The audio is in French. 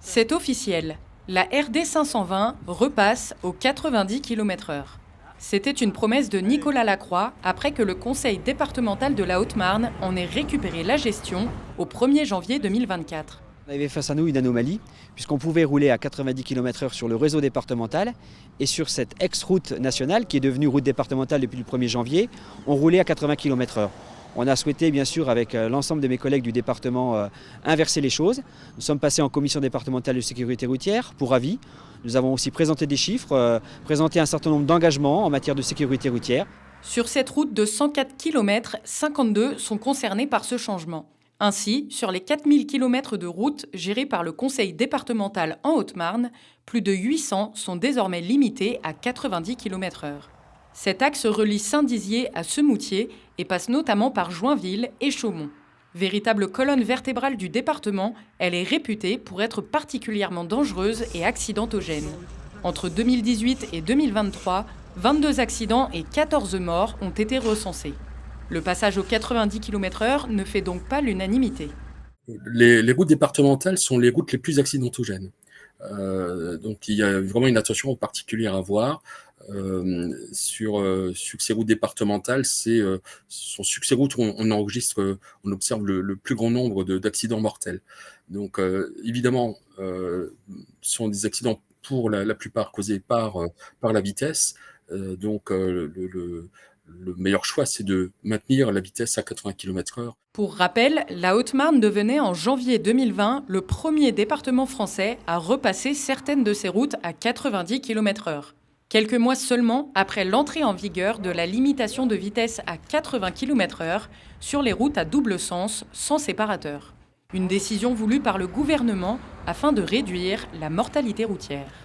C'est officiel. La RD 520 repasse aux 90 km/h. C'était une promesse de Nicolas Lacroix après que le conseil départemental de la Haute-Marne en ait récupéré la gestion au 1er janvier 2024. On avait face à nous une anomalie, puisqu'on pouvait rouler à 90 km/h sur le réseau départemental, et sur cette ex-route nationale, qui est devenue route départementale depuis le 1er janvier, on roulait à 80 km/h. On a souhaité, bien sûr, avec l'ensemble de mes collègues du département, inverser les choses. Nous sommes passés en commission départementale de sécurité routière pour avis. Nous avons aussi présenté des chiffres, présenté un certain nombre d'engagements en matière de sécurité routière. Sur cette route de 104 km, 52 sont concernés par ce changement. Ainsi, sur les 4000 km de route gérés par le conseil départemental en Haute-Marne, plus de 800 sont désormais limités à 90 km/h. Cet axe relie Saint-Dizier à Semoutier et passe notamment par Joinville et Chaumont. Véritable colonne vertébrale du département, elle est réputée pour être particulièrement dangereuse et accidentogène. Entre 2018 et 2023, 22 accidents et 14 morts ont été recensés. Le passage aux 90 km/h ne fait donc pas l'unanimité. Les routes départementales sont les routes les plus accidentogènes. Donc il y a vraiment une attention particulière à avoir sur ces routes départementales. Ce sont sur ces routes où on enregistre, on observe le plus grand nombre d'accidents mortels. Donc évidemment, ce sont des accidents pour la plupart causés par la vitesse. Donc le meilleur choix, c'est de maintenir la vitesse à 80 km/h. Pour rappel, la Haute-Marne devenait en janvier 2020 le premier département français à repasser certaines de ses routes à 90 km/h. Quelques mois seulement après l'entrée en vigueur de la limitation de vitesse à 80 km/h sur les routes à double sens sans séparateur. Une décision voulue par le gouvernement afin de réduire la mortalité routière.